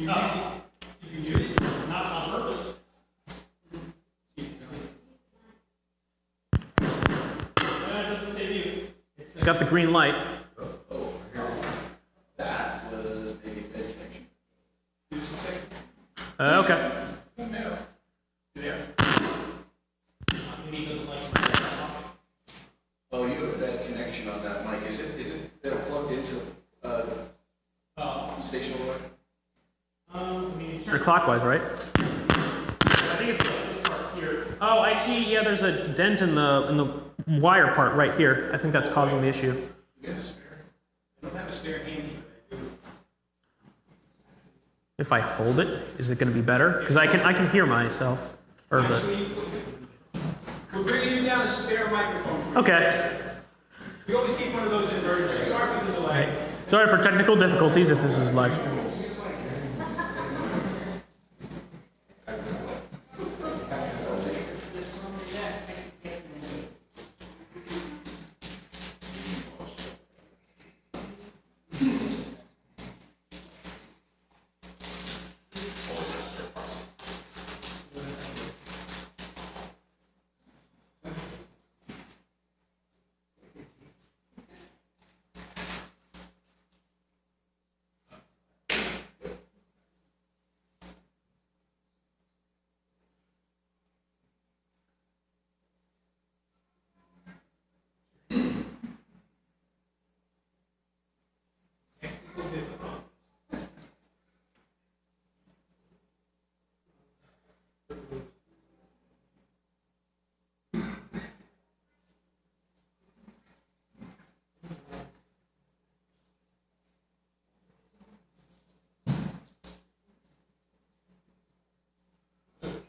You did it, not on purpose. It doesn't save you. It's got the green light. That was maybe a bad connection. Okay. Oh, you have a bad connection on that mic. Is it plugged into station all the way? You're clockwise, right? I think it's this part here. Oh, I see. Yeah, there's a dent in the wire part right here. I think that's causing the issue. You have a spare? I don't have a spare handy, but I do. If I hold it, is it going to be better? Because I can hear myself. Or the. Actually, we're bringing you down a spare microphone. Okay. We always keep one of those inverted. Sorry for the delay. Sorry for technical difficulties if this is live stream.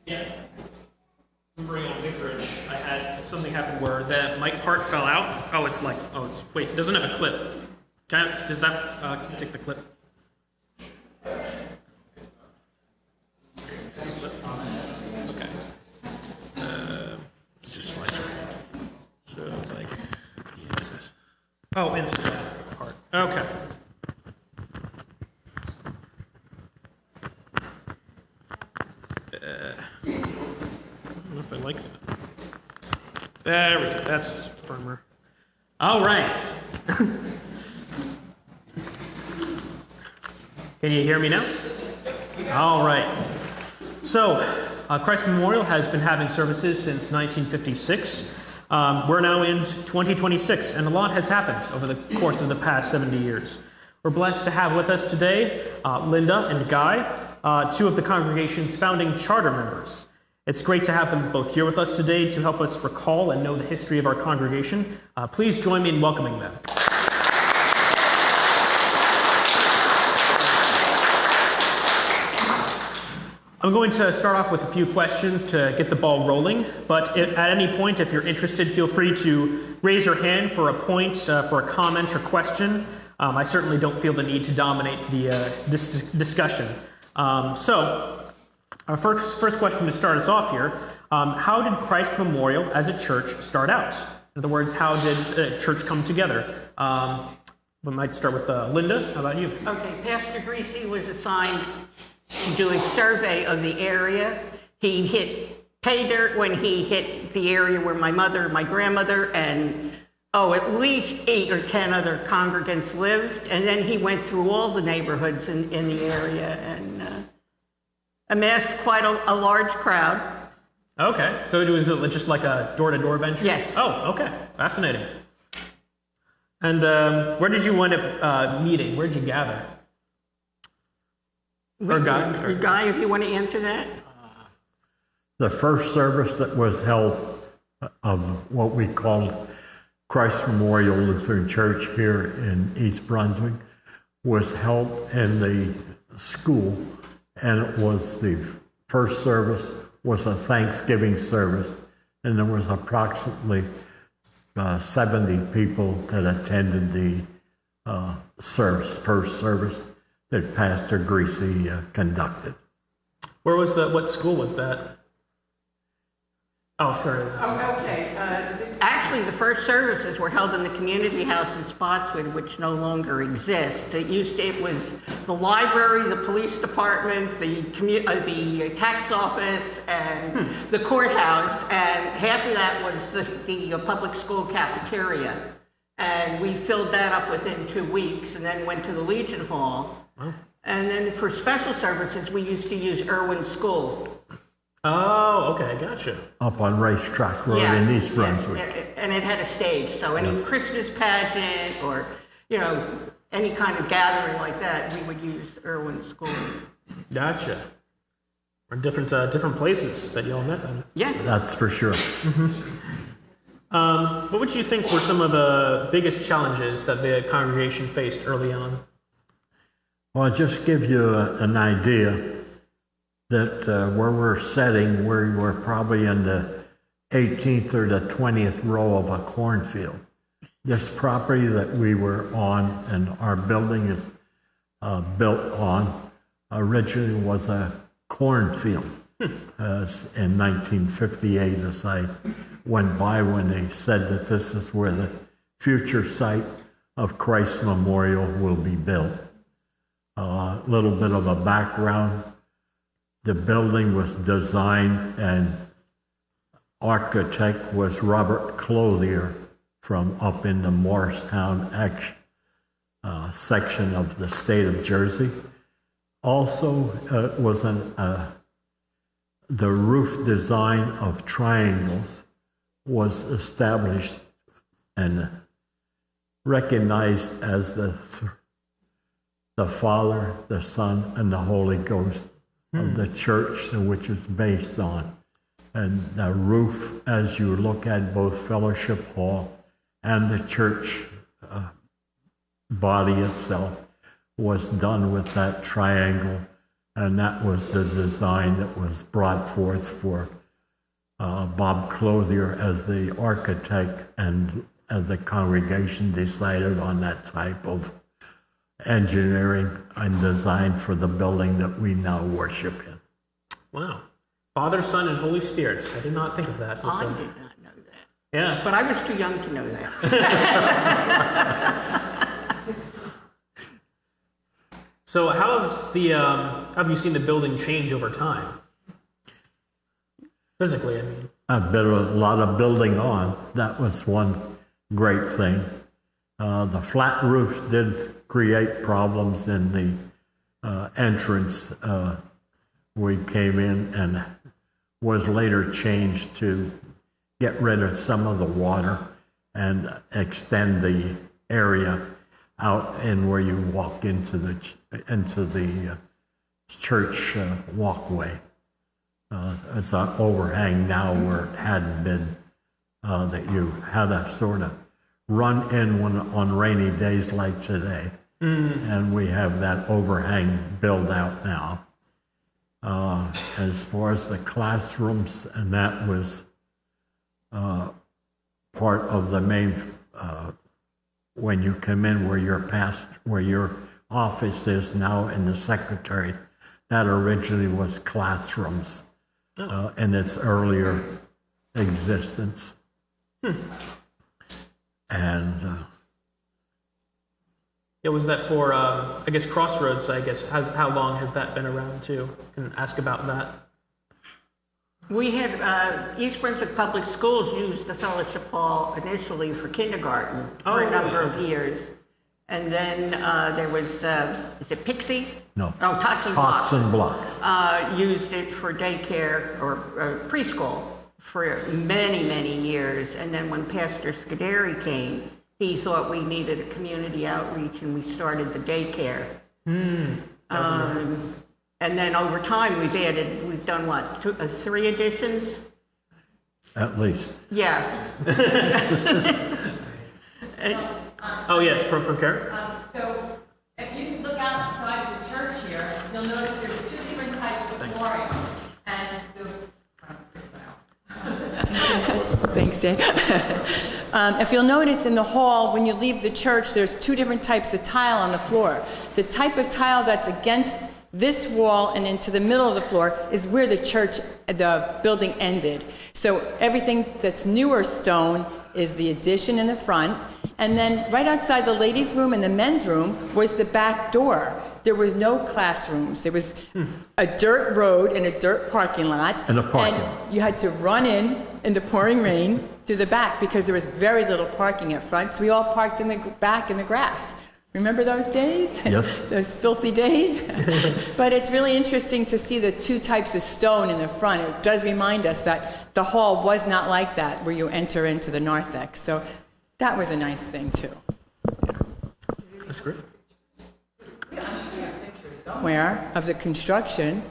Yeah. Remembering on Vicarage, I had something happen where the mic part fell out. Oh, wait, it doesn't have a clip. Does that take the clip? Okay. It's just like, so like this. Oh, into that part. Okay. I don't know if I like that. There we go. That's firmer. All right. Can you hear me now? All right. So, Christ Memorial has been having services since 1956. We're now in 2026, and a lot has happened over the course of the past 70 years. We're blessed to have with us today Linda and Guy, two of the congregation's founding charter members. It's great to have them both here with us today to help us recall and know the history of our congregation. Please join me in welcoming them. I'm going to start off with a few questions to get the ball rolling, but at any point, if you're interested, feel free to raise your hand for a point, for a comment or question. I certainly don't feel the need to dominate the discussion. So, our first question to start us off here, how did Christ Memorial as a church start out? In other words, how did the church come together? We might start with Linda. How about you? Okay, Pastor Greasy was assigned to do a survey of the area. He hit pay dirt when he hit the area where my mother, my grandmother, and at least 8 or 10 other congregants lived. And then he went through all the neighborhoods in the area and amassed quite a large crowd. Okay, so it was just like a door-to-door venture? Yes. Oh, okay, fascinating. And where did you wind up meeting? Where did you gather? Or Guy? Guy, if you want to answer that. The first service that was held of what we called Christ Memorial Lutheran Church here in East Brunswick was held in the school, and it was the first service was a Thanksgiving service, and there was approximately 70 people that attended the first service that Pastor Greasy conducted. What school was that? Oh, sorry. Oh, okay. Actually, Actually, the first services were held in the community house in Spotswood, which no longer exists. It was the library, the police department, the tax office, and the courthouse, and half of that was the public school cafeteria. And we filled that up within 2 weeks, and then went to the Legion Hall. Wow. And then for special services, we used to use Irwin School. Oh, okay, gotcha. Up on Racetrack Road in East Brunswick. And it had a stage, so any Christmas pageant or, any kind of gathering like that, we would use Irwin School. Gotcha. Or different places that you all met then. Yeah. That's for sure. What would you think were some of the biggest challenges that the congregation faced early on? Well, I'll just give you an idea that where we're sitting, we were probably in the 18th or the 20th row of a cornfield. This property that we were on and our building is built on originally was a cornfield. In 1958, as I went by when they said that this is where the future site of Christ Memorial will be built. A little bit of a background. The building was designed and architect was Robert Clothier from up in the Morristown section of the state of Jersey. Also, was the roof design of triangles was established and recognized as the Father, the Son, and the Holy Ghost of the church, which is based on. And the roof, as you look at both Fellowship Hall and the church body itself, was done with that triangle, and that was the design that was brought forth for Bob Clothier as the architect, and the congregation decided on that type of engineering and design for the building that we now worship in. Wow. Father, Son, and Holy Spirit. I did not think of that. I did not know that. Yeah. But I was too young to know that. So how have you seen the building change over time? Physically, I mean. A lot of building on. That was one great thing. The flat roofs did create problems in the entrance. We came in and was later changed to get rid of some of the water and extend the area out in where you walk into the church walkway. It's an overhang now where it hadn't been, that you had to sort of run in on rainy days like today. And we have that overhang built out now. As far as the classrooms, and that was part of the main, when you come in where your office is now in the secretary, that originally was classrooms in its earlier existence. And was that for, I guess, Crossroads, I guess, how long has that been around too? Can ask about that. We had East Brunswick Public Schools used the Fellowship Hall initially for kindergarten for a number of years. And then there was, is it Pixie? No. Oh, Tots and Blocks. Blocks. Used it for daycare or preschool for many, many years. And then when Pastor Scuderi came, he thought we needed a community outreach, and we started the daycare. And then over time, we've done what, 3 additions? At least. Yeah. Oh yeah, from Karen? So if you look outside of the church here, you'll notice there's 2 different types of flooring. And Thanks, Dave. If you'll notice in the hall, when you leave the church, there's 2 different types of tile on the floor. The type of tile that's against this wall and into the middle of the floor is where the building ended. So everything that's newer stone is the addition in the front, and then right outside the ladies' room and the men's room was the back door. There was no classrooms. There was a dirt road and a dirt parking lot. And a parking lot. And you had to run in the pouring rain to the back because there was very little parking up front. So we all parked in the back in the grass. Remember those days? Yes. Those filthy days? But it's really interesting to see the two types of stone in the front. It does remind us that the hall was not like that, where you enter into the narthex. So that was a nice thing, too. That's great. Somewhere of the construction.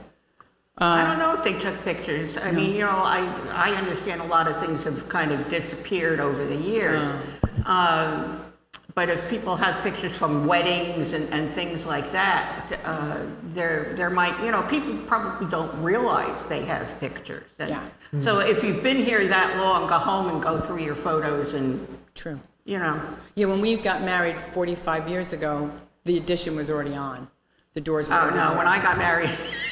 I don't know if they took pictures. I mean, you know, I understand a lot of things have kind of disappeared over the years. But if people have pictures from weddings and things like that, there might, you know, people probably don't realize they have pictures. And Yeah. So if you've been here that long, go home and go through your photos and, True. you know. Yeah, when we got married 45 years ago, the addition was already on. The doors were Oh, already no, there. when I got married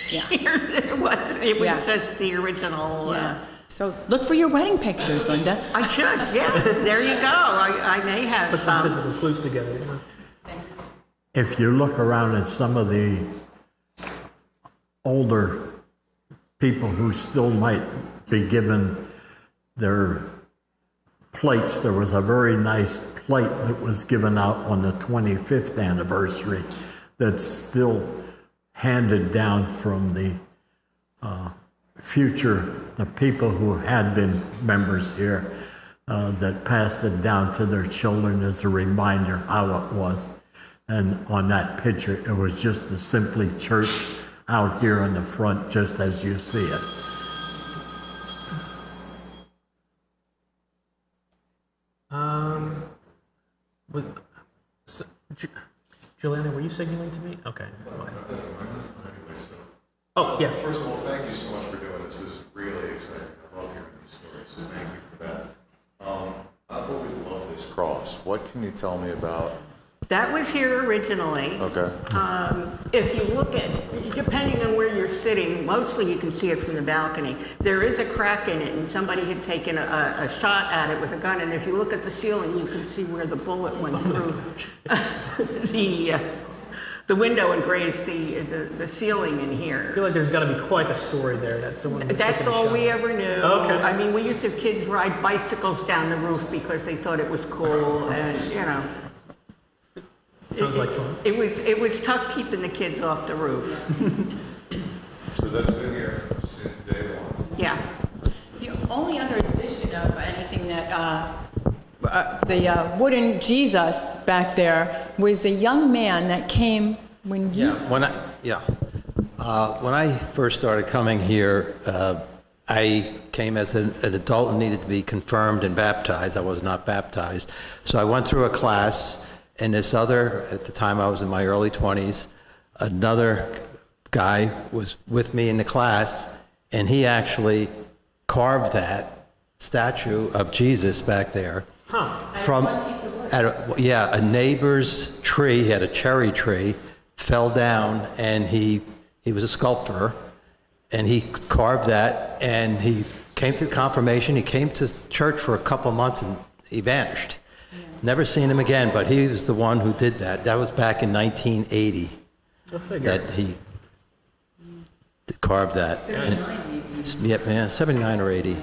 Yeah. here, it was Yeah. just the original. Yeah. So look for your wedding pictures, Linda. I should, yeah. There you go. I may have Put some some. physical clues together. You know? If you look around at some of the older people who still might be given their plates, there was a very nice plate that was given out on the 25th anniversary that's still handed down from the the people who had been members here, that passed it down to their children as a reminder how it was. And on that picture, it was just a simply church out here in the front, just as you see it. Juliana, were you signaling to me? Okay. Oh, yeah. First of all, thank you so much for doing this. This is really exciting. I love hearing these stories, so thank you for that. I've always loved this cross. What can you tell me about? That was here originally. Okay. If you look at, depending on where you're sitting, mostly you can see it from the balcony. There is a crack in it, and somebody had taken a shot at it with a gun. And if you look at the ceiling, you can see where the bullet went through the window and grazed the ceiling in I here. feel like there's got to be quite a story there that someone was That's taking a all shot. we ever knew. Okay. I mean, we used to have kids ride bicycles down the roof because they thought it was cool, and you know. Sounds like fun. It was tough keeping the kids off the roof. So that's been here since day one. Yeah. The only other addition of anything that, the wooden Jesus back there was a young man that came when you... When I first started coming here, I came as an adult and needed to be confirmed and baptized. I was not baptized. So I went through a class, and this other, at the time I was in my early 20s, another guy was with me in the class, and he actually carved that statue of Jesus back there from a neighbor's tree. He had a cherry tree, fell down, and he was a sculptor, and he carved that, and he came to confirmation. He came to church for a couple months, and he vanished. Never seen him again, but he was the one who did that. That was back in 1980 Go figure. that he carved that. 79 or 80.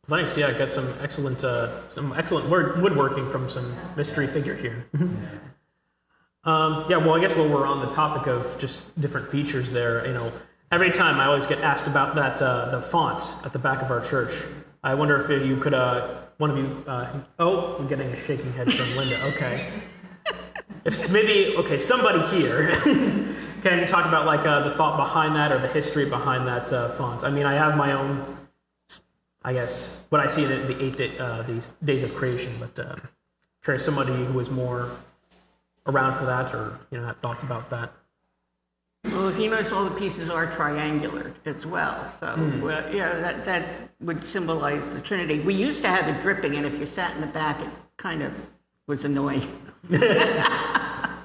Nice, yeah, got some excellent woodworking from some mystery figure here. Yeah, well, I guess while we're on the topic of just different features there, you know, every time I always get asked about that the font at the back of our church. I wonder if you could, one of you, I'm getting a shaking head from Linda. Okay, if maybe somebody here can talk about like the thought behind that or the history behind that font. I mean, I have my own. I guess what I see in these days of creation, but curious somebody who was more around for that, or had thoughts about that. Well, if you notice, all the pieces are triangular as well, so that would symbolize the Trinity. We used to have it dripping, and if you sat in the back, it kind of was annoying. I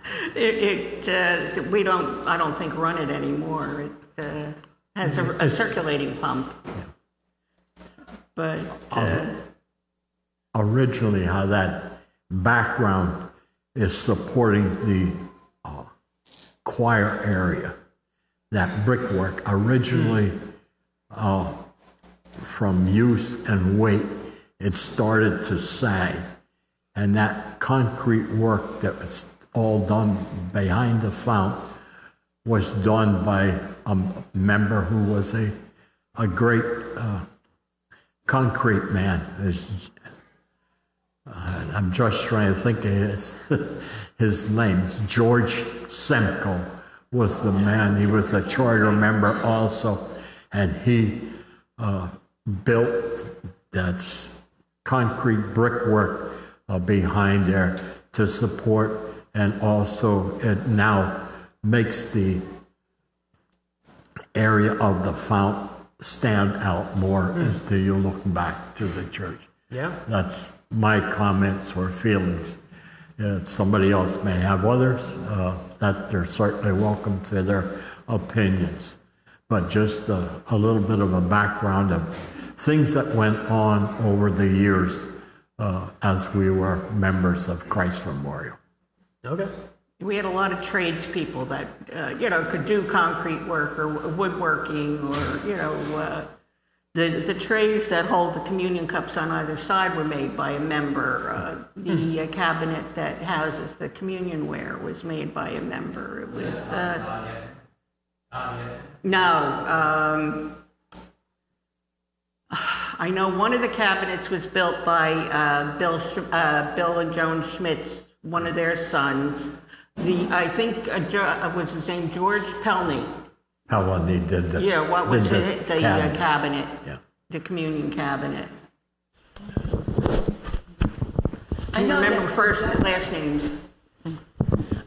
don't think run it anymore. It has a circulating pump. but Originally, how that background is supporting the choir area, that brickwork originally from use and weight, it started to sag. And that concrete work that was all done behind the fount was done by a member who was a great concrete man. I'm just trying to think of his name. George Semko was the man. He was a charter member also, and he built that concrete brickwork behind there to support, and also it now makes the area of the fount stand out more as you look back to the church. Yeah. That's my comments or feelings. Somebody else may have others, that they're certainly welcome to their opinions. But just a little bit of a background of things that went on over the years as we were members of Christ Memorial. Okay. we had a lot of tradespeople that, could do concrete work or woodworking or, the trays that hold the communion cups on either side were made by a member. The cabinet that houses the communion ware was made by a member. It was, no. I know one of the cabinets was built by Bill and Joan Schmitz, one of their sons. I think was his name George Pelney. Pelney did the Yeah, what was the cabinet? Yeah. The communion cabinet. I know Remember that, first and last names.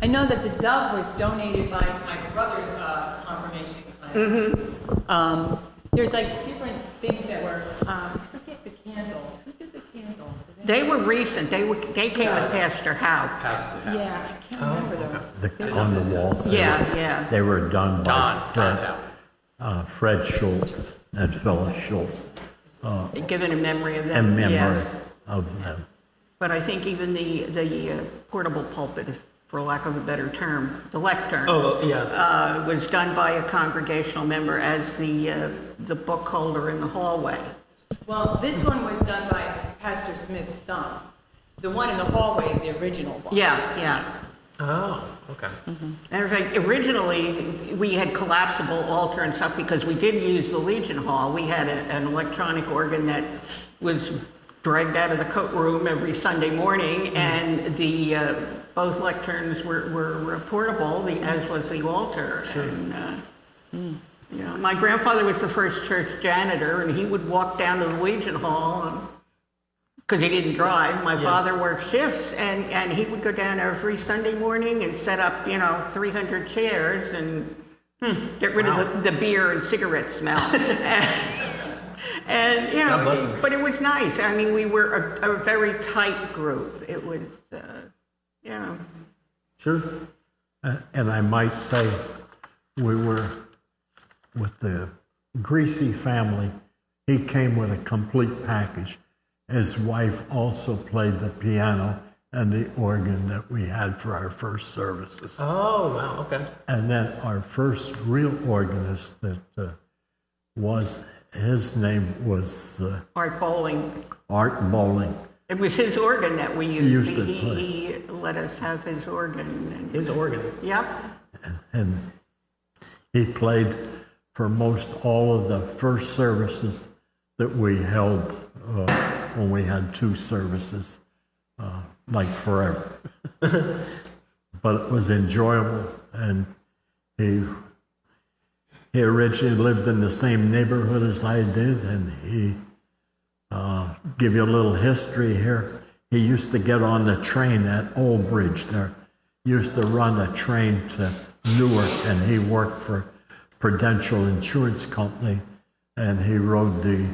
I know that the dove was donated by my brother's confirmation class. There's like different things that were, forget the candles. Who did the candles? They were recent. They came with Pastor Howe. Yeah, I can't remember them. On the walls. Yeah. They were done by Fred Schultz and Phyllis Schultz. Given in memory of them. In memory Yeah. of them. But I think even the portable pulpit, for lack of a better term, the lectern, was done by a congregational member as the book holder in the hallway. Well, this one was done by Pastor Smith's son. The one in the hallway is the original one. Yeah. Oh, okay. Matter of fact, originally we had collapsible altar and stuff because we did use the Legion Hall. We had an electronic organ that was dragged out of the coat room every Sunday morning, and the both lecterns were portable, as was the altar. Sure. And, my grandfather was the first church janitor, and he would walk down to the Legion Hall because he didn't drive. My father worked shifts, and he would go down every Sunday morning and set up, 300 chairs and get rid of the beer and cigarette smell. And, but it was nice. I mean, we were a very tight group. It was, Sure. And I might say we were with the Greasy family. He came with a complete package. His wife also played the piano and the organ that we had for our first services. Oh, wow, okay. And then our first real organist that his name was Art Bowling. Art Bowling. It was his organ that we used. to He let us have his organ. His organ. Yep. And he played for most all of the first services that we held when we had two services, like forever. But it was enjoyable, and he originally lived in the same neighborhood as I did, and he, give you a little history here, he used to get on the train at Old Bridge there, used to run a train to Newark, and he worked for Prudential Insurance Company, and he rode the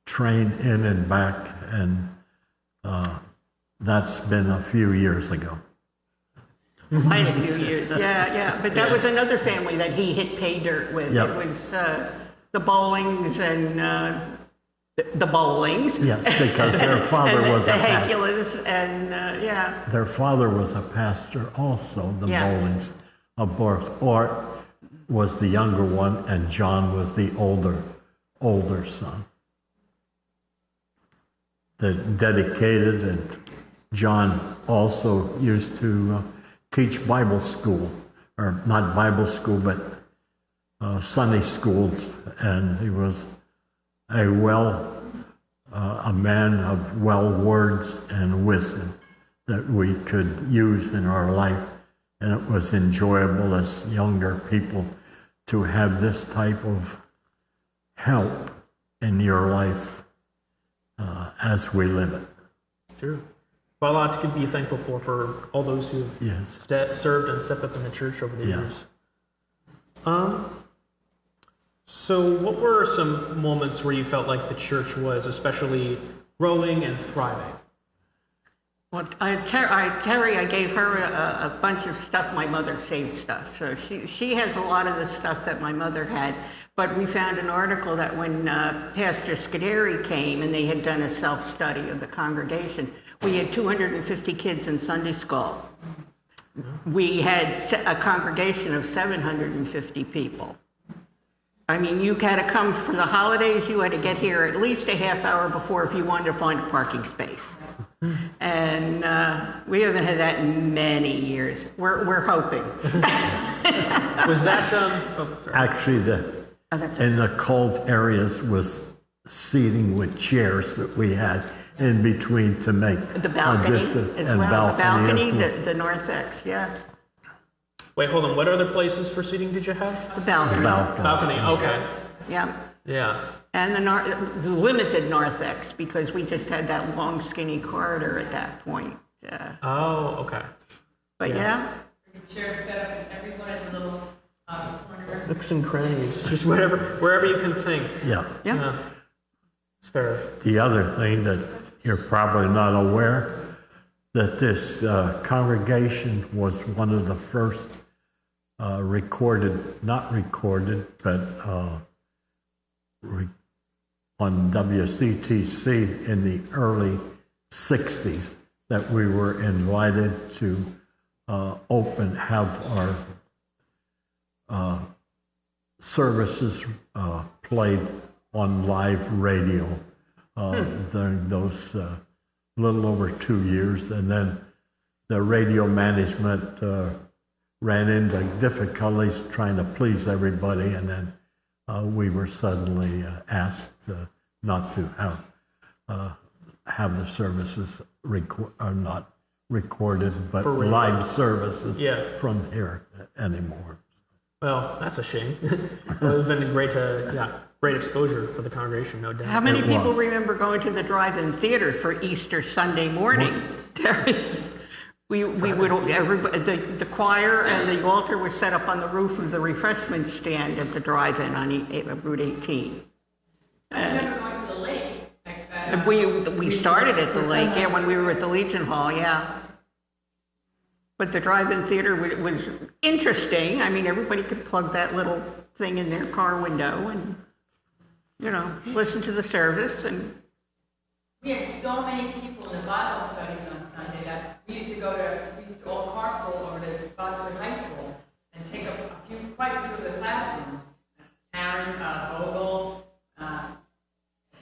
train in and back, and that's been a few years ago. Quite a few years. Yeah. But that was another family that he hit pay dirt with. Yep. It was the Bowlings and the bowlings. Yes, because their father and was the a pastor. Hagulas, and yeah. Their father was a pastor also, the Yeah. Bowlings of Art was the younger one, and John was the older son. They're dedicated, and John also used to teach Bible school, or not Bible school, but Sunday schools, and he was a man of well words and wisdom that we could use in our life, and it was enjoyable as younger people to have this type of help in your life as we live it. True. Well, a lot to be thankful for all those who've Yes. served and stepped up in the church over the Yeah. years. So what were some moments where you felt like the church was especially growing and thriving? Well, Terry, I gave her a bunch of stuff. My mother saved stuff, so she has a lot of the stuff that my mother had. But we found an article that when Pastor Scuderi came and they had done a self-study of the congregation, we had 250 kids in Sunday school. We had a congregation of 750 people. I mean, you had to come for the holidays, you had to get here at least a half hour before if you wanted to find a parking space. And we haven't had that in many years. We're hoping. Was that sorry. Actually, in the cult areas was seating with chairs that we had in between to make The balcony distance, as and well. The balcony, as well. the narthex, yeah. Wait, hold on. What other places for seating did you have? The balcony. Balcony. Okay. Yeah. Yeah. And the limited narthex, because we just had that long, skinny corridor at that point. Oh, okay. But yeah. Chairs set up in every one of the little corners. Nooks and crannies, just wherever you can think. Yeah. Yeah. It's fair. The other thing that you're probably not aware, that this congregation was one of the first not recorded, but on WCTC in the early 60s, that we were invited to have our services played on live radio during those little over 2 years. And then the radio management ran into difficulties trying to please everybody, and then we were suddenly asked not to have the services not recorded, but For radio. live services Yeah. from here anymore. Well, that's a shame. It would have been great exposure for the congregation, no doubt. How many It people was. remember going to the drive-in theater for Easter Sunday morning? Terry? We would, everybody, the choir and the altar was set up on the roof of the refreshment stand at the drive-in on Route 18. I remember going to the lake. And we started at the lake, yeah, when we were at the Legion Hall, yeah. But the drive-in theater was interesting. I mean, everybody could plug that little thing in their car window and, listen to the service. And We had so many people in the Bible studies on Sunday that we used to all carpool over to Spotswood High School and take up quite a few of the classrooms. Karen Vogel, Karen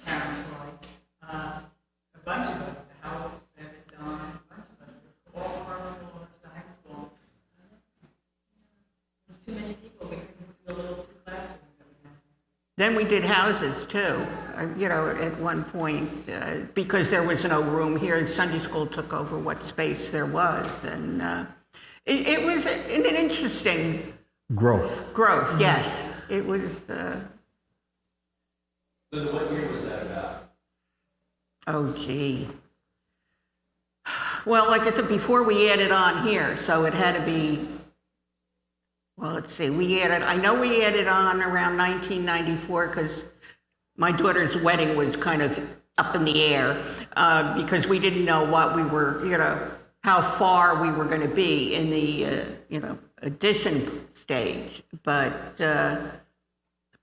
Troy, a bunch of us, the House, David, Don, a bunch of us, we all carpool over to the high school. There's too many people, we couldn't do the little two classrooms that we had. then we did houses too, at one point, because there was no room here and Sunday school took over what space there was. And it was an interesting Growth. yes. It was, Linda, what year was that about? oh gee. Well, like I said, before we added on here, so it had to be, well, let's see, I know we added on around 1994 because my daughter's wedding was kind of up in the air because we didn't know what we were, how far we were going to be in the, addition stage. But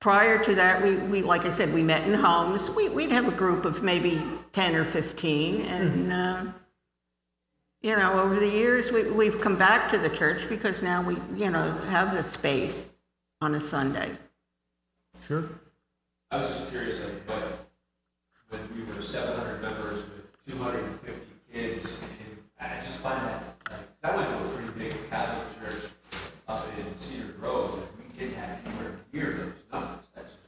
Prior to that, we like I said, we met in homes. We'd have a group of maybe 10 or 15, and over the years we've come back to the church because now we have the space on a Sunday. Sure. I was just curious, like, when we were 700 members with 250 kids, and I just find that went to a pretty big Catholic church up in Cedar Grove, and we didn't have anywhere near those numbers. That just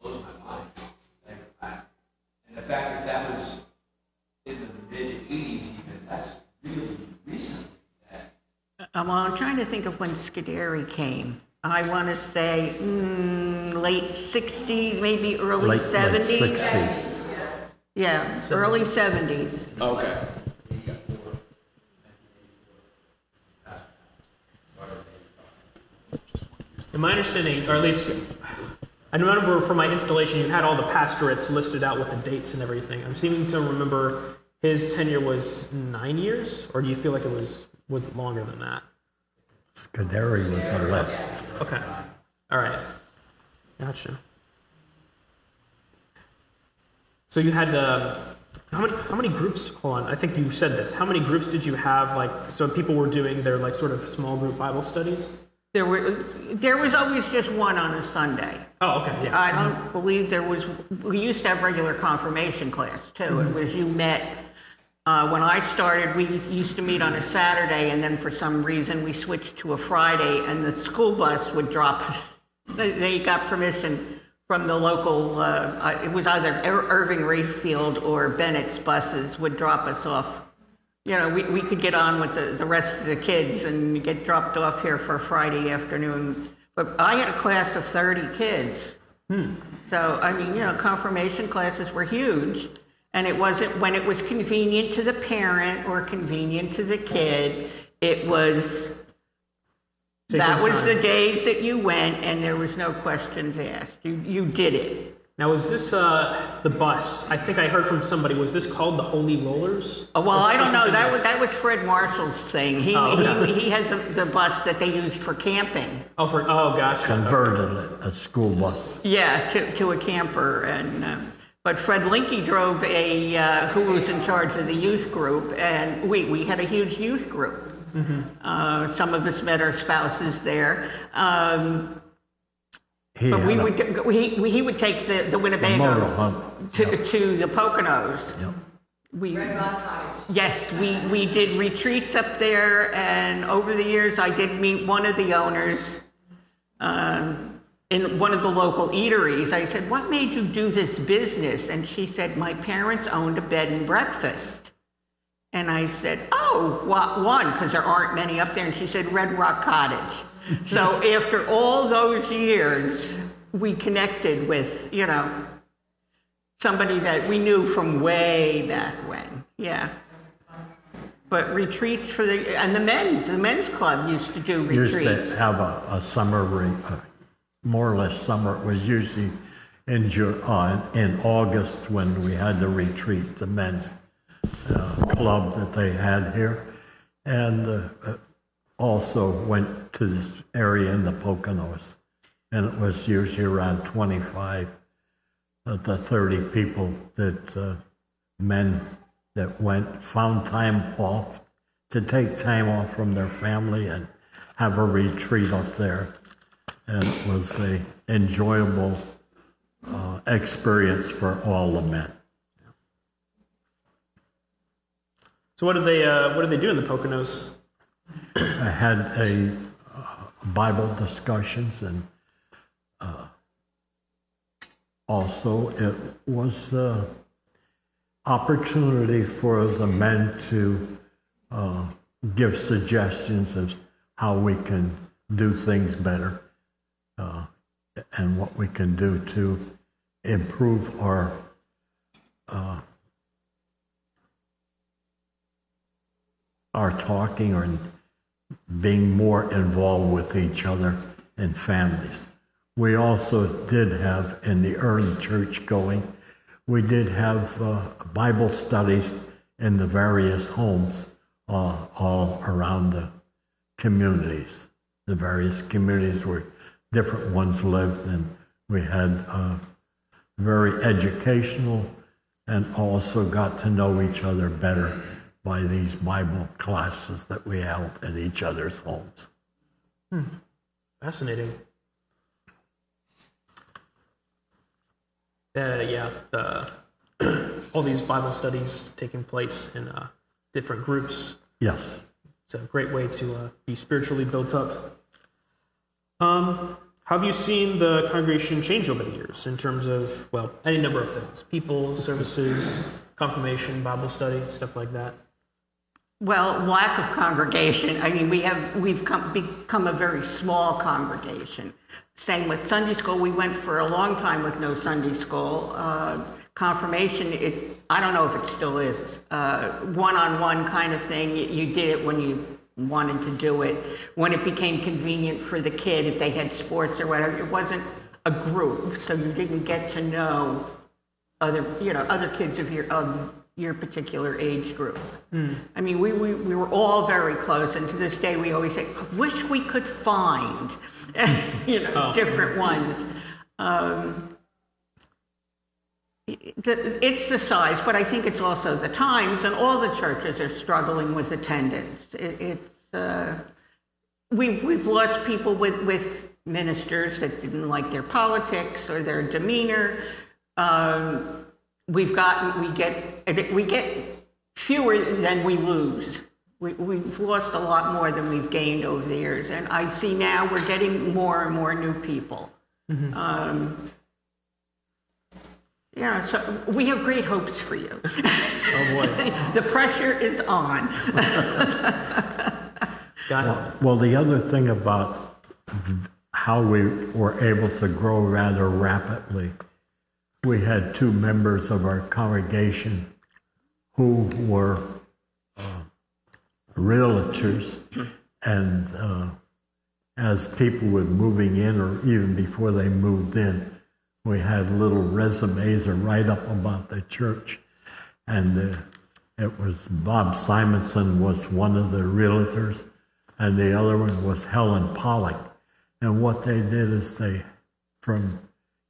blows my mind. And the fact that was in the mid-'80s even, that's really recently. Well, I'm trying to think of when Scuderi came. I want to say late 60s, maybe early 70s. Late 60s. Yeah, early 70s. Okay. In my understanding, or at least I remember from my installation, you had all the pastorates listed out with the dates and everything. I'm seeming to remember his tenure was 9 years, or do you feel like it was it longer than that? Scuderi was a less. Okay. All right. Gotcha. So you had how many groups? Hold on. I think you said this. How many groups did you have? Like, so people were doing their like sort of small group Bible studies. There was always just one on a Sunday. Oh, okay. Yeah. I don't believe there was. We used to have regular confirmation class too. Mm-hmm. It was you met. When I started, we used to meet on a Saturday, and then for some reason we switched to a Friday, and the school bus would drop us. They got permission from the local, it was either Irving Rayfield or Bennett's buses would drop us off. We could get on with the rest of the kids and get dropped off here for Friday afternoon. But I had a class of 30 kids. So, I mean, confirmation classes were huge. And it wasn't when it was convenient to the parent or convenient to the kid. It was, that was the days that you went and there was no questions asked. You did it. Now, was this the bus? I think I heard from somebody. Was this called the Holy Rollers? Well, I don't know. That was Fred Marshall's thing. He has the bus that they used for camping. Oh, gotcha. Converted it, a school bus. Yeah, to a camper. And but Fred Linke drove who was in charge of the youth group, and we had a huge youth group. Mm-hmm. Some of us met our spouses there. But he would take the Winnebago to the Poconos. Yep. Red Rock Cottage. Yes, we did retreats up there, and over the years I did meet one of the owners in one of the local eateries. I said, "What made you do this business?" And she said, "My parents owned a bed and breakfast." And I said, "Oh, what one? Because there aren't many up there." And she said, "Red Rock Cottage." So after all those years, we connected with, somebody that we knew from way back when. Yeah. But retreats and the men's club used to do retreats. Used to have a summer, more or less summer. It was usually in August when we had the retreat, the men's club that they had here. And also went to this area in the Poconos, and it was usually around 25 to 30 people that men that found time off to take time off from their family and have a retreat up there, and it was an enjoyable experience for all the men. So what did they do in the Poconos? I had a Bible discussions, and also it was an opportunity for the men to give suggestions of how we can do things better and what we can do to improve our talking or being more involved with each other and families. We also did have, in the early church going, we did have Bible studies in the various homes all around the communities. The various communities where different ones lived, and We had very educational and also got to know each other better by these Bible classes that we held at each other's homes. Fascinating. All these Bible studies taking place in different groups. Yes. It's a great way to be spiritually built up. How have you seen the congregation change over the years in terms of, well, any number of things? People, services, confirmation, Bible study, stuff like that? Well, lack of congregation. I mean, we've become a very small congregation. Same with Sunday school. We went for a long time with no Sunday school. Confirmation, I don't know if it still is, one-on-one kind of thing. You did it when you wanted to do it. When it became convenient for the kid, if they had sports or whatever, it wasn't a group, so you didn't get to know other kids of your particular age group. I mean, we were all very close, and to this day we always say, I wish we could find, different ones. It's the size, but I think it's also the times, and all the churches are struggling with attendance. We've lost people with ministers that didn't like their politics or their demeanor. We get fewer than we lose. We've lost a lot more than we've gained over the years, and I see now we're getting more and more new people. So we have great hopes for you. Oh boy. The pressure is on. Got it. Well, the other thing about how we were able to grow rather rapidly, we had two members of our congregation who were realtors, and as people were moving in, or even before they moved in, we had little resumes or write-up about the church, and it was Bob Simonson was one of the realtors, and the other one was Helen Pollock. And what they did is they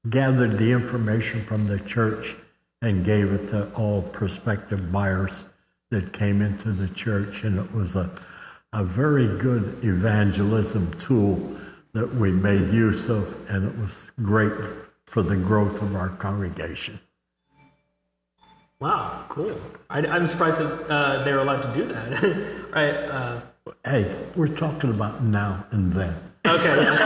gathered the information from the church and gave it to all prospective buyers that came into the church, and it was a very good evangelism tool that we made use of, and it was great for the growth of our congregation. Wow, cool. I'm surprised that they were allowed to do that. Right. Hey, we're talking about now and then. Okay, yeah, that's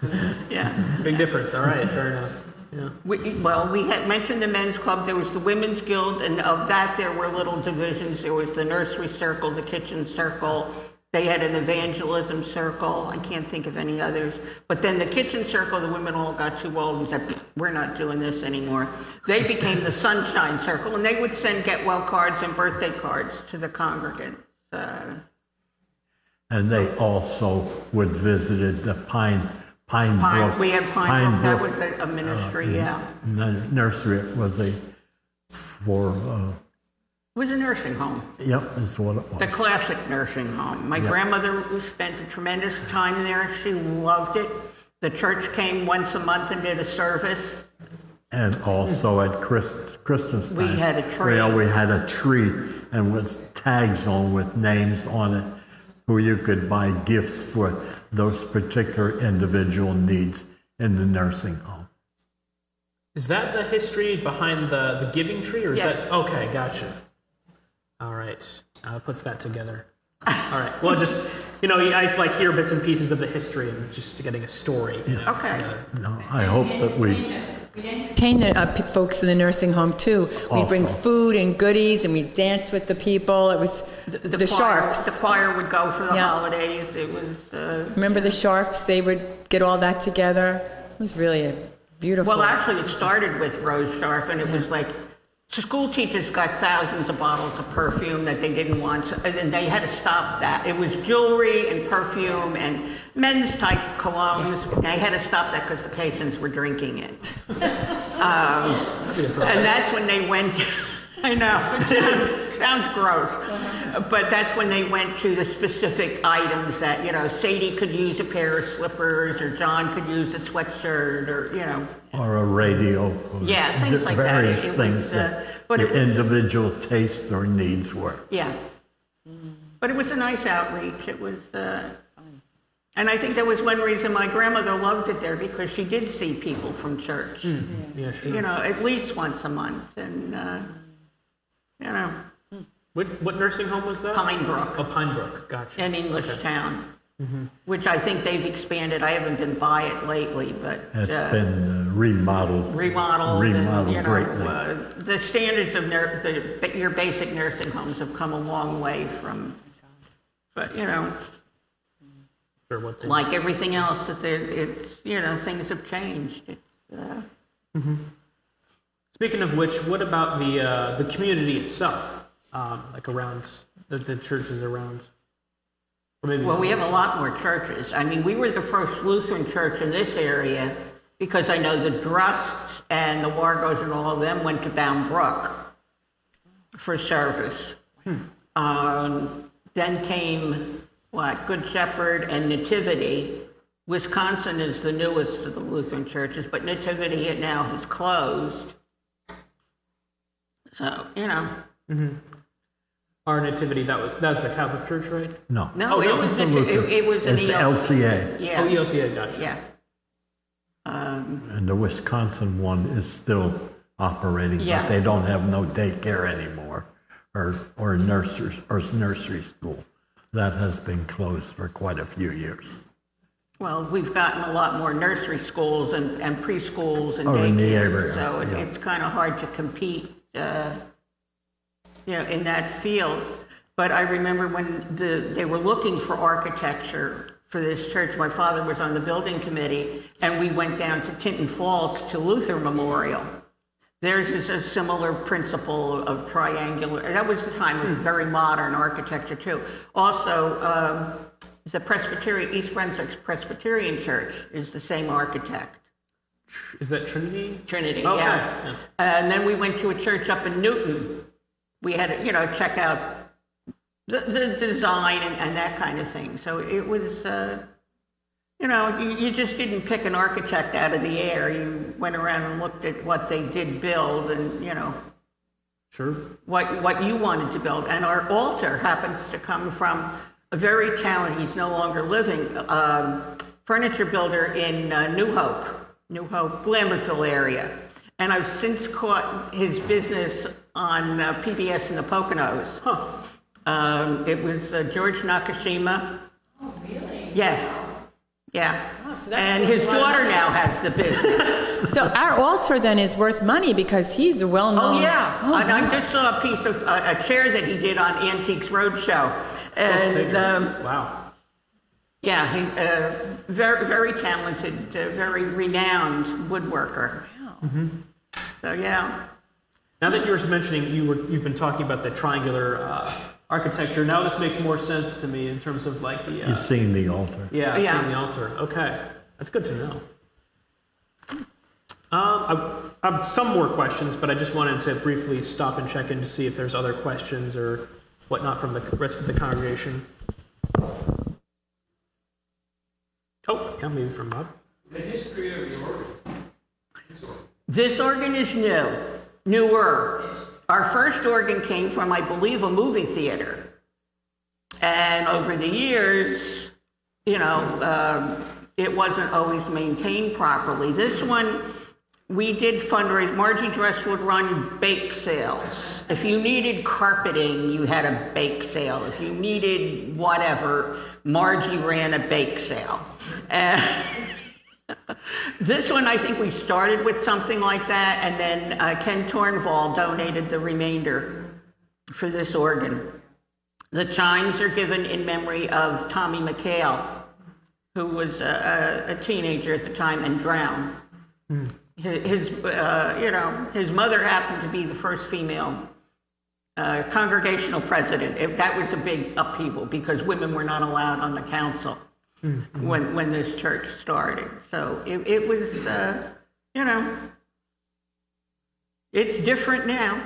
okay. Yeah. Big difference. All right, fair enough. Yeah. We had mentioned the men's club. There was the women's guild, and of that there were little divisions. There was the nursery circle, the kitchen circle. They had an evangelism circle. I can't think of any others. But then the kitchen circle, the women all got too old and said, we're not doing this anymore. They became the sunshine circle, and they would send get-well cards and birthday cards to the congregants. And they also would visited the Pine Brook. We had Pine Brook. That was a ministry, yeah. The nursery was it was a nursing home. Yep, is what it was. The classic nursing home. My grandmother spent a tremendous time there. She loved it. The church came once a month and did a service. And also at Christmas time, we had a tree. Well, we had a tree and with tags on with names on it, who you could buy gifts for those particular individual needs in the nursing home. Is that the history behind the giving tree, or is Yes. that okay? Gotcha. All right, puts that together. All right. Well, just I like hear bits and pieces of the history and just getting a story. Okay. Together. No, I hope that we Entertain the folks in the nursing home too. We'd bring Also. food and goodies, and we'd dance with the people. It was the Sharks. The choir would go for the Yeah. holidays. It was. Remember the Sharks? They would get all that together. It was really a beautiful. Well, actually, it started with Rose Sharf, and it was like school teachers got thousands of bottles of perfume that they didn't want, and they had to stop that. It was jewelry and perfume and men's type colognes. They had to stop that because the patients were drinking it. And that's when they went. I know, it sounds gross. But that's when they went to the specific items that, Sadie could use a pair of slippers, or John could use a sweatshirt, or. Or a radio. Or Yeah, things like that. various It things was, that but the it was- individual tastes or needs were. Yeah. But it was a nice outreach. It was, and I think that was one reason my grandmother loved it there, because she did see people from church. Yeah, sure. At least once a month, and, What nursing home was that? Pine Brook. Oh, Pine Brook, gotcha. in Englishtown, which I think they've expanded. I haven't been by it lately, but. It's been remodeled. Remodeled. Remodeled and, greatly. The standards of your basic nursing homes have come a long way from, but, Sure, what they- like everything else, things have changed. Speaking of which, what about the community itself? Like around the churches around? Or maybe Well, we have a lot more churches. I mean, we were the first Lutheran church in this area, because I know the Drusts and the Wargos and all of them went to Bound Brook for service. Then came, Good Shepherd and Nativity. Wisconsin is the newest of the Lutheran churches, but Nativity now has closed. So, our nativity, that's a Catholic church, right? No. No, Oh, it no, was It's a Lutheran. it was an It's ELC. LCA. Yeah. Oh, ELCA, gotcha. Yeah. And the Wisconsin one is still operating, Yeah. but they don't have no daycare anymore, or nursery school. That has been closed for quite a few years. Well, we've gotten a lot more nursery schools and preschools and Oh, in the daycares, area, so yeah. it's kind of hard to compete, in that field. But I remember when they were looking for architecture for this church, my father was on the building committee, and we went down to Tinton Falls to Luther Memorial. Theirs is a similar principle of triangular, that was the time of very modern architecture too. Also, the Presbyterian, East Brunswick's Presbyterian Church is the same architect. Is that Trinity? Trinity, Okay. yeah. And then we went to a church up in Newton. We had to, check out the design and that kind of thing. So it was, you just didn't pick an architect out of the air. You went around and looked at what they did build and, Sure. what you wanted to build. And our altar happens to come from a very talented, he's no longer living, furniture builder in New Hope, Lambertville area. And I've since caught his business on PBS in the Poconos. It was George Nakashima. Oh, really? Yes. Yeah. Oh, so that's And worth his a lot of daughter money. now has the business. So our altar then is worth money because he's a well-known. Oh, yeah. Oh, And I wow. just saw a piece of a chair that he did on Antiques Roadshow. And Wow. yeah, he very, very talented, very renowned woodworker. Wow. So yeah. Now that you were mentioning, you've been talking about the triangular architecture. Now this makes more sense to me in terms of like the You've seen the altar. yeah, Yeah. seeing the altar. Okay, that's good to know. I have some more questions, but I just wanted to briefly stop and check in to see if there's other questions or whatnot from the rest of the congregation. Oh, yeah, maybe from Bob. The history of the organ. This organ is newer. Our first organ came from, I believe, a movie theater. And over the years, it wasn't always maintained properly. This one, we did fundraise. Margie Dress would run bake sales. If you needed carpeting, you had a bake sale. If you needed whatever, Margie ran a bake sale. And this one, I think we started with something like that, and then Ken Tornval donated the remainder for this organ. The chimes are given in memory of Tommy McHale, who was a teenager at the time and drowned. His mother happened to be the first female congregational president. That was a big upheaval because women were not allowed on the council when this church started. So it was, It's different now.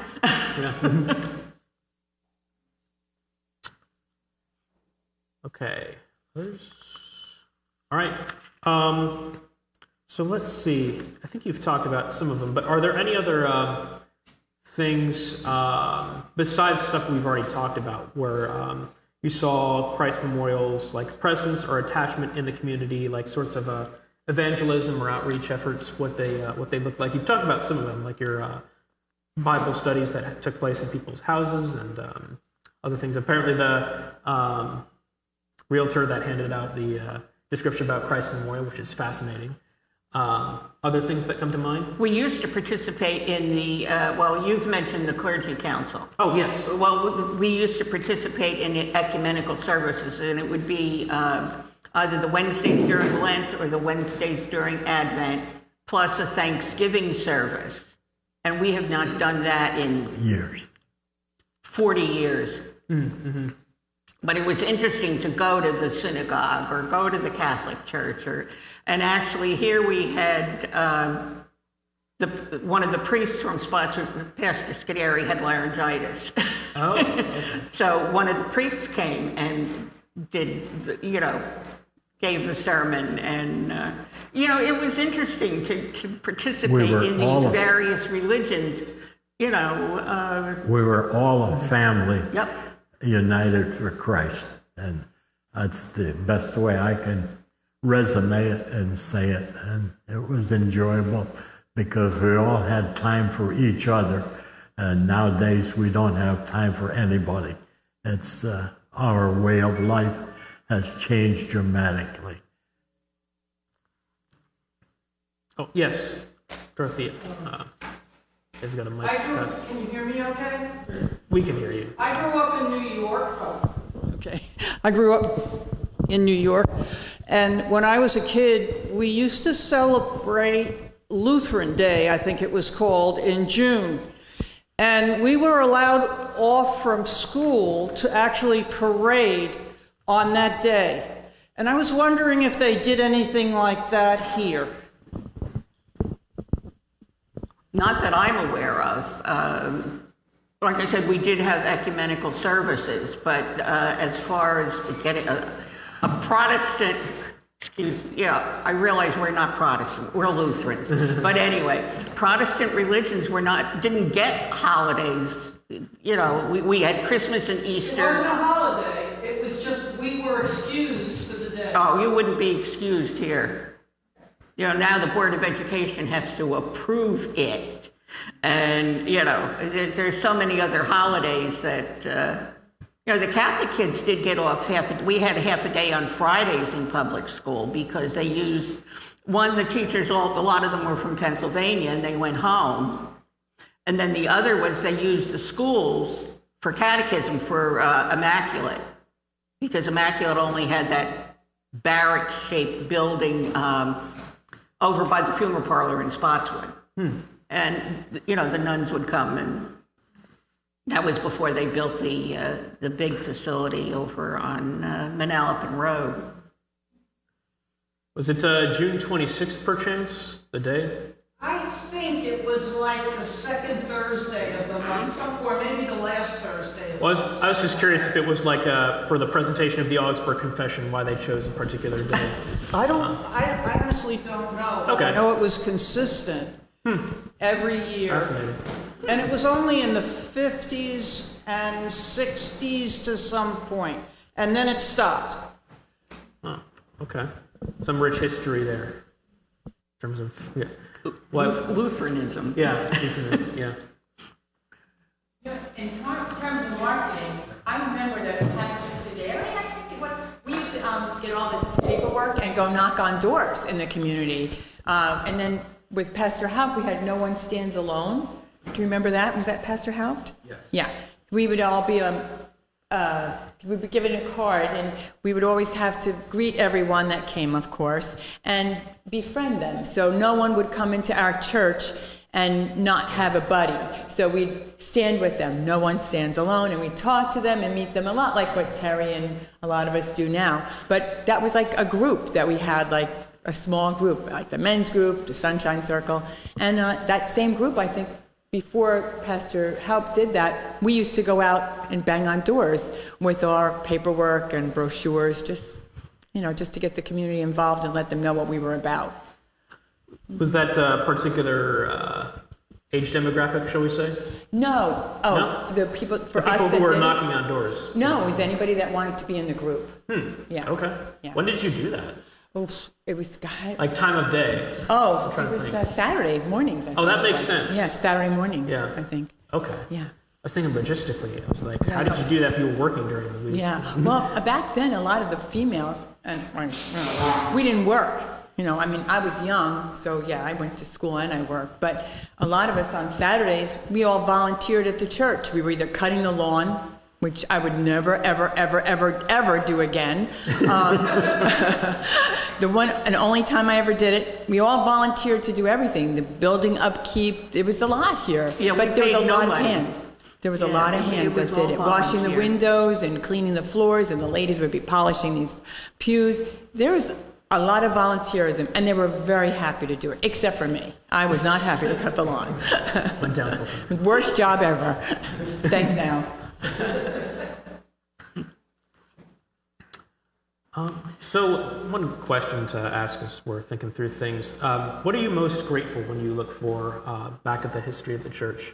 Okay. All right. So let's see. I think you've talked about some of them, but are there any other things besides stuff we've already talked about where you saw Christ memorials like presence or attachment in the community, like sorts of evangelism or outreach efforts, what they look like? You've talked about some of them, like your Bible studies that took place in people's houses and other things. Apparently the realtor that handed out the description about Christ Memorial, which is fascinating. Other things that come to mind? We used to participate in the, well, you've mentioned the clergy council. Oh, yes. Well, we used to participate in the ecumenical services, and it would be either the Wednesdays during Lent or the Wednesdays during Advent, plus a Thanksgiving service. And we have not done that in Years. 40 years. Mm-hmm. But it was interesting to go to the synagogue or go to the Catholic Church. And actually here we had one of the priests from Spotswood, Pastor Scuderi, had laryngitis. Oh, okay. So one of the priests came and did, gave the sermon. And, it was interesting to participate in these various religions, We were all a family. Yep. United for Christ. And that's the best way I can resume it and say it. And it was enjoyable because we all had time for each other. And nowadays we don't have time for anybody. It's our way of life has changed dramatically. Oh, yes. Dorothea. Has got a mic to press. Can you hear me okay? We can hear you. I grew up in New York. Okay. I grew up in New York, and when I was a kid, we used to celebrate Lutheran Day, I think it was called, in June. And we were allowed off from school to actually parade on that day. And I was wondering if they did anything like that here. Not that I'm aware of. Like I said, we did have ecumenical services, but as far as getting a Protestant, I realize we're not Protestant, we're Lutherans. But anyway, Protestant religions didn't get holidays. We had Christmas and Easter. It wasn't a holiday, it was just we were excused for the day. Oh, you wouldn't be excused here. Now the Board of Education has to approve it. And, there's so many other holidays that, the Catholic kids did get off we had half a day on Fridays in public school because they used, the teachers, a lot of them were from Pennsylvania and they went home. And then the other was they used the schools for catechism for Immaculate, because Immaculate only had that barrack-shaped building over by the funeral parlor in Spotswood. And, the nuns would come, and that was before they built the big facility over on Manalapan Road. Was it June 26th, perchance, the day? I think it was like the second Thursday of the month, or maybe the last Thursday. I was just curious if it was like for the presentation of the Augsburg Confession, why they chose a particular day. I honestly don't know. Okay. I know it was consistent every year. Fascinating. And it was only in the 50s and 60s to some point, and then it stopped. Oh, okay. Some rich history there in terms of Lutheranism. Yeah, Lutheranism, yeah. In terms of marketing, I remember that Pastor Scuderi, I think it was, we used to get all this paperwork and go knock on doors in the community. And then with Pastor Haupt, we had No One Stands Alone. Do you remember that? Was that Pastor Haupt? Yeah. Yeah. We would all be we'd be given a card, and we would always have to greet everyone that came, of course, and befriend them. So no one would come into our church and not have a buddy. So we'd stand with them. No one stands alone, and we'd talk to them and meet them a lot like what Terry and a lot of us do now. But that was like a group that we had, like a small group, like the men's group, the Sunshine Circle. And that same group, I think, before Pastor Haupt did that, we used to go out and bang on doors with our paperwork and brochures, just to get the community involved and let them know what we were about. Was that a particular age demographic, shall we say? No. Oh, No? the people, for The us people that who were did knocking on doors. No, it was anybody that wanted to be in the group. Yeah. Okay. Yeah. When did you do that? Oof, it was, God. Like time of day? Oh, trying it to was think. Saturday mornings. I Oh, that think it makes was. sense. Yeah, Saturday mornings, Yeah. I think. Okay. Yeah. I was thinking logistically. I was like, Yeah, how did no. you do that if you were working during the week? Yeah. Well, back then, a lot of the females, and we didn't work. I was young, so yeah, I went to school and I worked. But a lot of us on Saturdays, we all volunteered at the church. We were either cutting the lawn, which I would never, ever, ever, ever, ever do again. The one and only time I ever did it, we all volunteered to do everything. The building upkeep, it was a lot here. Yeah, but we there was a paid no lot of money. hands. There was a Yeah, lot of it hands was that did all it. Washing the volunteer. windows and cleaning the floors, and the ladies would be polishing these pews. There was a lot of volunteerism, and they were very happy to do it, except for me. I was not happy to cut the lawn. Went downhill. Worst job ever. Thanks, Al. So one question to ask as we're thinking through things. What are you most grateful when you look for back at the history of the church?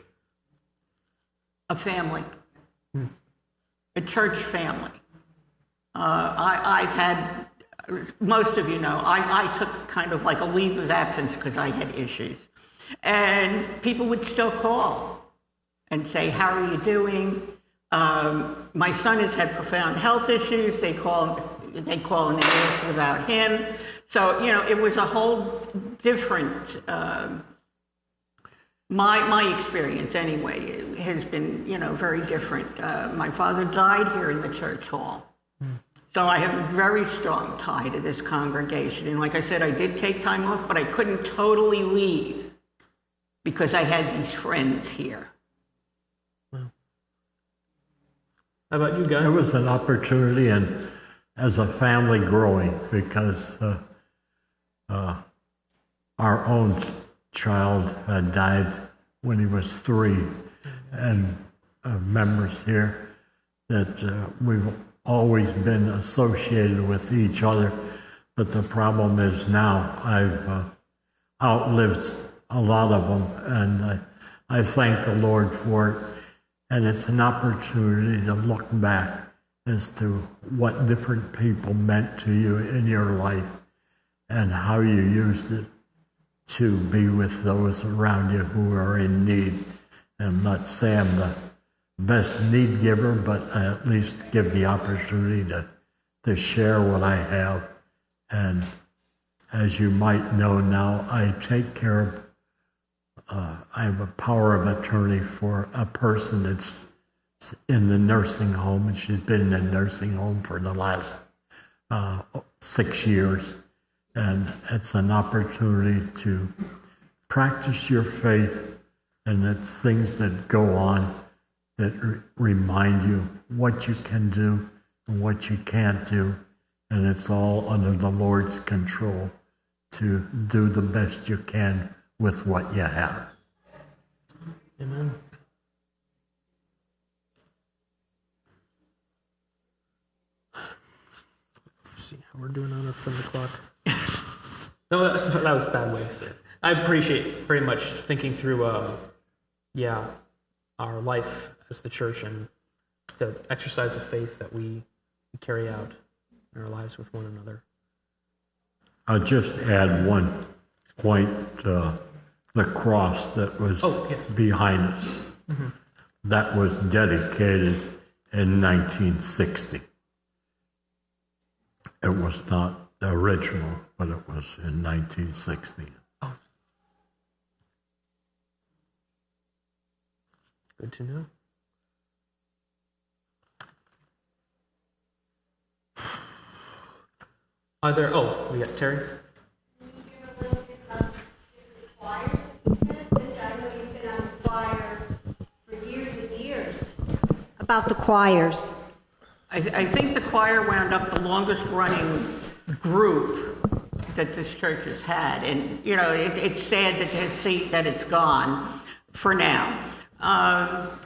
A family, a church family. I've had, most of you know, I took kind of like a leave of absence because I had issues. And people would still call and say, how are you doing? My son has had profound health issues. They call and they ask about him. So, it was a whole different, my experience anyway has been, very different. My father died here in the church hall. So I have a very strong tie to this congregation. And like I said, I did take time off, but I couldn't totally leave because I had these friends here. How about you, Guy? It was an opportunity, and as a family growing, because our own child had died when he was 3, and members here that we've always been associated with each other. But the problem is now I've outlived a lot of them, and I thank the Lord for it. And it's an opportunity to look back as to what different people meant to you in your life and how you used it to be with those around you who are in need. And not say I'm the best need giver, but I at least give the opportunity to share what I have. And as you might know now, I take care of I have a power of attorney for a person that's in the nursing home, and she's been in the nursing home for the last 6 years. And it's an opportunity to practice your faith, and it's things that go on that remind you what you can do and what you can't do. And it's all under the Lord's control to do the best you can with what you have. Amen. Let's see how we're doing on our friend clock. No, that was a bad way to say it. I appreciate very much thinking through, our life as the church and the exercise of faith that we carry out in our lives with one another. I'll just add one point, the cross that was behind us. Mm-hmm. That was dedicated in 1960. It was not the original, but it was in 1960. Oh. Good to know. We got Terry. About the choirs. I think the choir wound up the longest running group that this church has had. And, it's sad that it's gone. for now.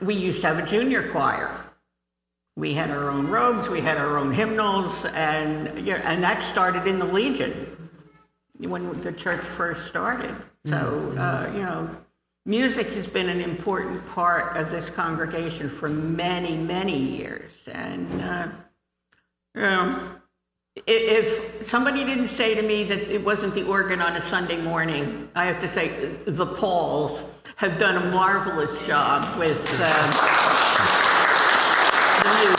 We used to have a junior choir. We had our own robes, we had our own hymnals, and that started in the Legion when the church first started. So, music has been an important part of this congregation for many, many years. And, if somebody didn't say to me that it wasn't the organ on a Sunday morning, I have to say the Pauls have done a marvelous job with the music.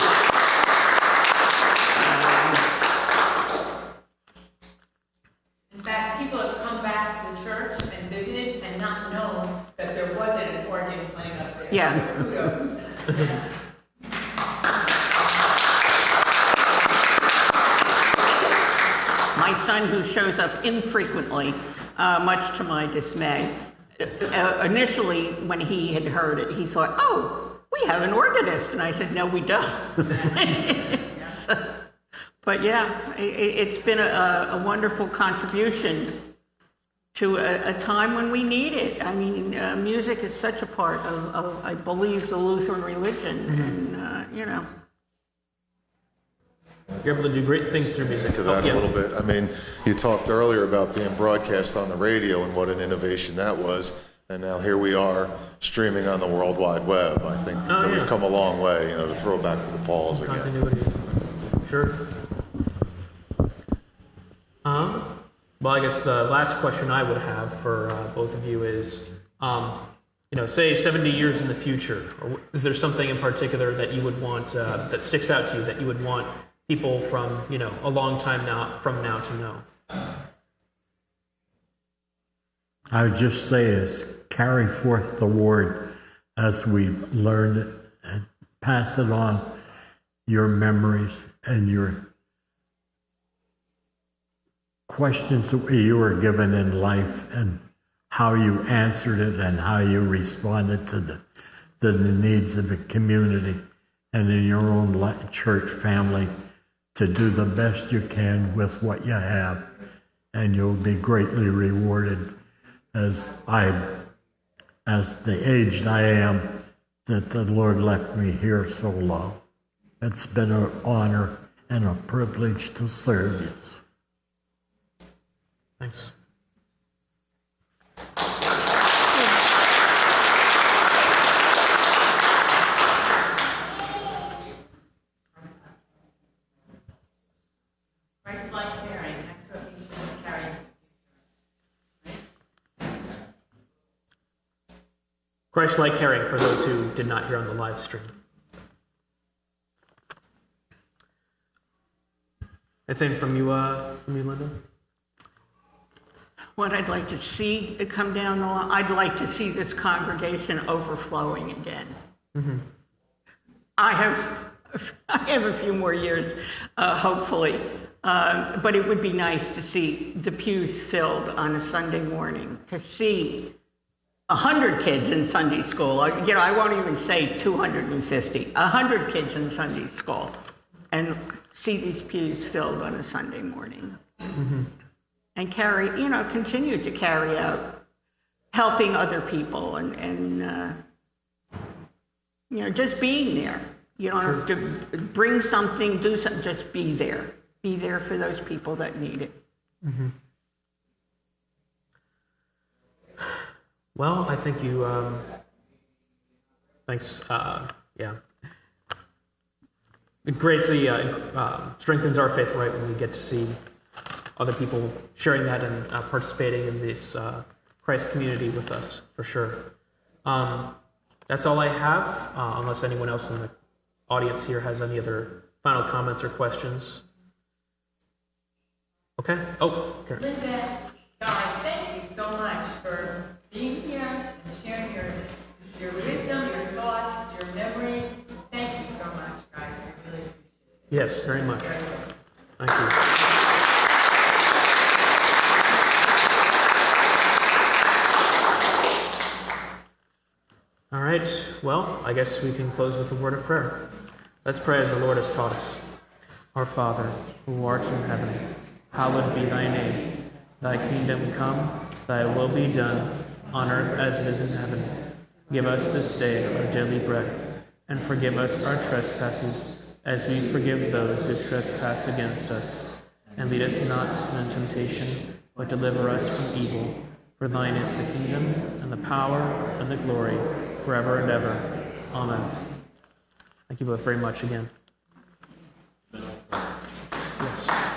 In fact, people have come back to the church and visited and not known that there wasn't an organ playing up there. Yeah. So kudos. My son, who shows up infrequently, much to my dismay, initially when he had heard it, he thought, "Oh, we have an organist," and I said, "No, we don't." But yeah, it's been a wonderful contribution to a time when we need it. I mean, music is such a part of I believe, the Lutheran religion, and You're able to do great things through music. To that a little bit. I mean, you talked earlier about being broadcast on the radio and what an innovation that was. And now here we are streaming on the World Wide Web. I think that we've come a long way, to throw back to the Pauls again. Continuity. Sure. Well, I guess the last question I would have for both of you is, say 70 years in the future, or is there something in particular that you would want, that sticks out to you, that you would want people from, a long time from now to know? I would just say is carry forth the word as we learn it and pass it on, your memories and your questions that you were given in life and how you answered it and how you responded to the needs of the community and in your own church family, to do the best you can with what you have, and you'll be greatly rewarded. As the aged I am, that the Lord left me here so long. It's been an honor and a privilege to serve you. Thanks. Christ-like caring, that's what we should carry into the future. Christ-like caring, for those who did not hear on the live stream. Anything from you, Linda? what I'd like to see come down the line, I'd like to see this congregation overflowing again. Mm-hmm. I have a few more years, hopefully, but it would be nice to see the pews filled on a Sunday morning, to see 100 kids in Sunday school. I won't even say 250, 100 kids in Sunday school, and see these pews filled on a Sunday morning. Mm-hmm. And continue to carry out helping other people and just being there. You don't have to bring something, do something, just be there. Be there for those people that need it. Mm-hmm. Well, I think you, thanks, yeah. It greatly strengthens our faith, right, when we get to see other people sharing that and participating in this Christ community with us, for sure. That's all I have, unless anyone else in the audience here has any other final comments or questions. Okay. Oh, Karen. Linda, God, thank you so much for being here and sharing your wisdom, your thoughts, your memories. Thank you so much, guys. I really appreciate it. Yes, very much. Thank you. All right, well, I guess we can close with a word of prayer. Let's pray as the Lord has taught us. Our Father, who art in heaven, hallowed be thy name. Thy kingdom come, thy will be done, on earth as it is in heaven. Give us this day our daily bread, and forgive us our trespasses, as we forgive those who trespass against us. And lead us not into temptation, but deliver us from evil. For thine is the kingdom, and the power, and the glory, forever and ever. Amen. Thank you both very much again. Yes.